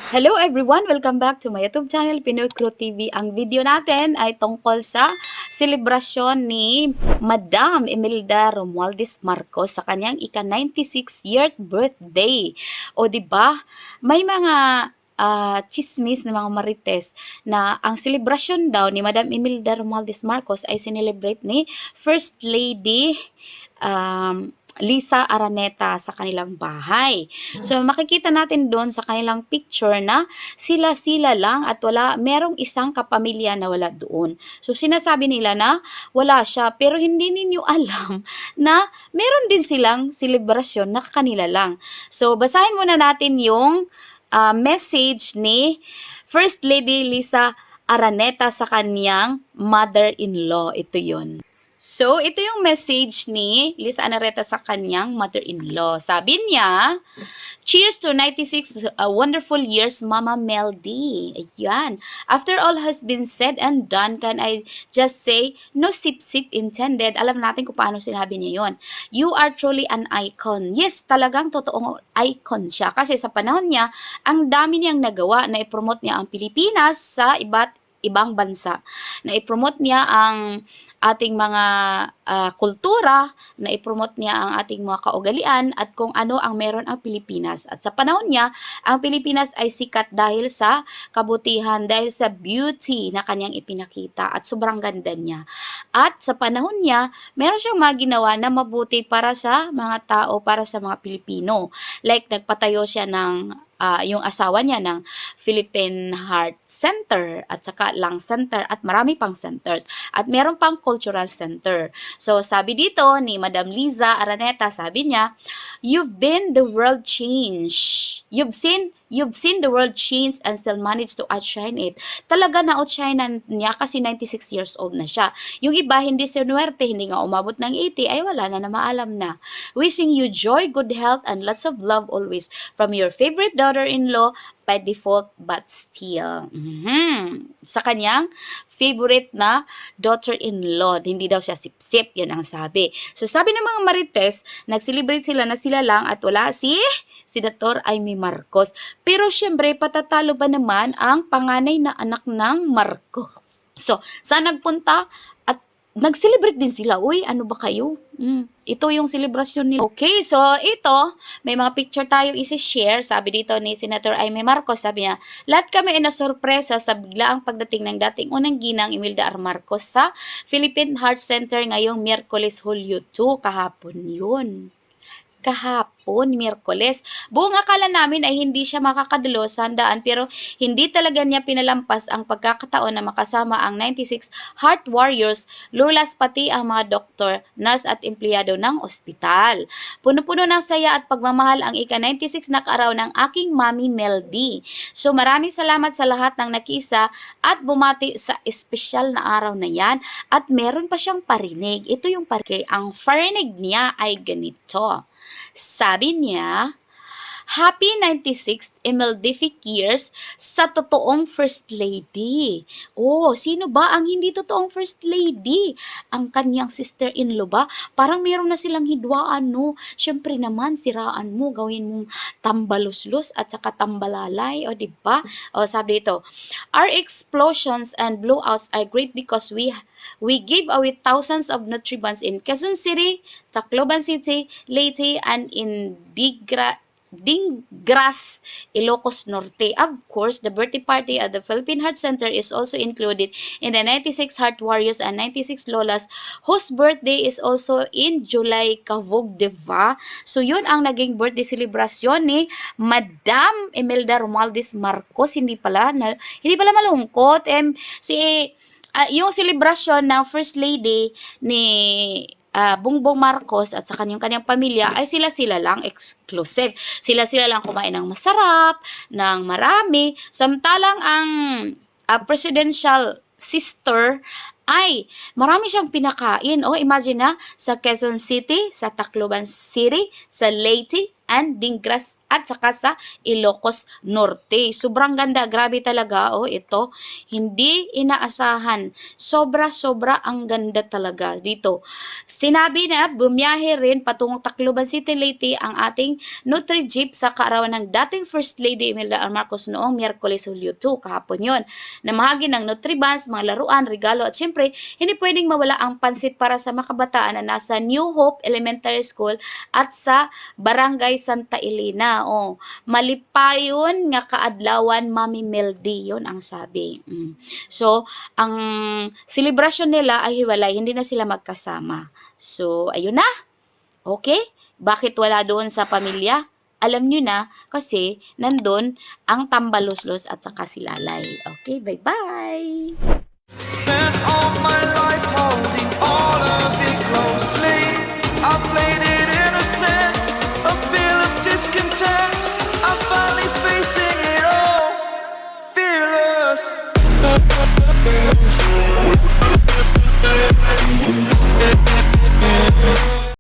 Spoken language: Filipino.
Hello everyone! Welcome back to my YouTube channel, Pinoy Crew TV. Ang video natin ay tungkol sa selebrasyon ni Madam Imelda Romualdez Marcos sa kanyang ika-96th birthday. O di ba? May mga chismis ng mga marites na ang selebrasyon daw ni Madam Imelda Romualdez Marcos ay sinelebrate ni First Lady Lisa Araneta sa kanilang bahay. So makikita natin doon sa kanilang picture na sila-sila lang at merong isang kapamilya na wala doon. So sinasabi nila na wala siya, pero hindi ninyo alam na meron din silang selebrasyon na kanila lang. So basahin muna natin yung message ni First Lady Lisa Araneta sa kanyang mother-in-law. Ito yun. So, ito yung message ni Lisa Araneta sa kanyang mother-in-law. Sabi niya, cheers to 96 wonderful years, Mama Mel D. Ayan. After all has been said and done, can I just say, no sip-sip intended. Alam natin kung paano sinabi niya yon. You are truly an icon. Yes, talagang totoong icon siya. Kasi sa panahon niya, ang dami niyang nagawa na i-promote niya ang Pilipinas sa ibang bansa. Na i-promote niya ang ating mga kultura, na i-promote niya ang ating mga kaugalian at kung ano ang meron ang Pilipinas. At sa panahon niya, ang Pilipinas ay sikat dahil sa kabutihan, dahil sa beauty na kanyang ipinakita at sobrang ganda niya. At sa panahon niya, meron siyang mga ginawa na mabuti para sa mga tao, para sa mga Pilipino. Like nagpatayo siya ng yung asawa niya ng Philippine Heart Center at saka Lung Center at marami pang centers. At meron pang cultural center. So, sabi dito ni Madam Liza Araneta, sabi niya, you've been the world change. You've seen the world change and still managed to outshine it. Talaga na-outshine niya kasi 96 years old na siya. Yung iba, hindi sinuwerte, hindi nga umabot ng 80, ay wala na maalam na. Wishing you joy, good health, and lots of love always from your favorite daughter-in-law by default but still. Sa kanyang favorite na daughter-in-law. Hindi daw siya sip-sip, yun ang sabi. So sabi ng mga marites, nag-celebrate sila na sila lang at wala si Senator Amy Marcos. Pero syempre, patatalo ba naman ang panganay na anak ng Marcos? So, saan nagpunta? At nag-celebrate din sila. Uy, ano ba kayo? Ito yung selebrasyon nila. Okay, so ito, may mga picture tayo isi-share. Sabi dito ni Senator Amy Marcos, sabi niya, lahat kami ay nasurpresa sa biglaang pagdating ng dating unang ginang Imelda R. Marcos sa Philippine Heart Center ngayong Miyerkules, Hulyo 2, kahapon yun. Kahapon, Miyerkules. Buong akala namin ay hindi siya makakadalo sa handaan pero hindi talaga niya pinalampas ang pagkakataon na makasama ang 96 Heart Warriors, lulas pati ang mga doktor, nurse at empleyado ng ospital. Puno-puno ng saya at pagmamahal ang ika-96 na kaaraw ng aking Mami Mel D. So maraming salamat sa lahat ng nakisa at bumati sa espesyal na araw na yan at meron pa siyang parinig. Ito yung parinig. Ang parinig niya ay ganito. Sabi niya, Happy 96th Imeldific years sa totoong First Lady. Oh, sino ba ang hindi totoong First Lady? Ang kanyang sister-in-law ba? Parang meron na silang hidwaan, no? Siyempre naman, siraan mo, gawin mong tambaluslos at saka tambalalay, o diba? O, sabi dito, our explosions and blowouts are great because we gave away thousands of Nutribans in Quezon City, Tacloban City, Leyte, and in Dingras, Ilocos Norte. Of course, the birthday party at the Philippine Heart Center is also included in the 96 Heart Warriors and 96 Lolas whose birthday is also in July, Kavog, diba? So, yun ang naging birthday celebration ni Madam Imelda Romualdez Marcos. Hindi pala malungkot. Yung celebration ng First Lady ni Bongbong Marcos at sa kanyang pamilya ay sila-sila lang exclusive. Sila-sila lang kumain ng masarap, ng marami. Samantalang ang presidential sister ay marami siyang pinakain. Oh, imagine na, sa Quezon City, sa Tacloban City, sa Leyte, and Dingras at saka sa Ilocos Norte. Sobrang ganda, grabe talaga ito. Hindi inaasahan. Sobra-sobra ang ganda talaga dito. Sinabi na bumiyahe rin patungong Tacloban City Leyte ang ating Nutri-Jeep sa kaarawan ng dating First Lady Imelda R. Marcos noong Miyerkules, Hulyo 2, kahapon yon. Namahagi ng Nutribans, mga laruan, regalo at syempre, hindi pwedeng mawala ang pansit para sa mga kabataan na nasa New Hope Elementary School at sa Barangay Santa Elena. Malipayon nga kaadlawan, Mami Meldy, yon ang sabi. So, ang selebrasyon nila ay hiwalay, hindi na sila magkasama. So, ayun na. Okay? Bakit wala doon sa pamilya? Alam nyo na, kasi nandun ang Tambaloslos at saka si Lalay. Okay, bye-bye!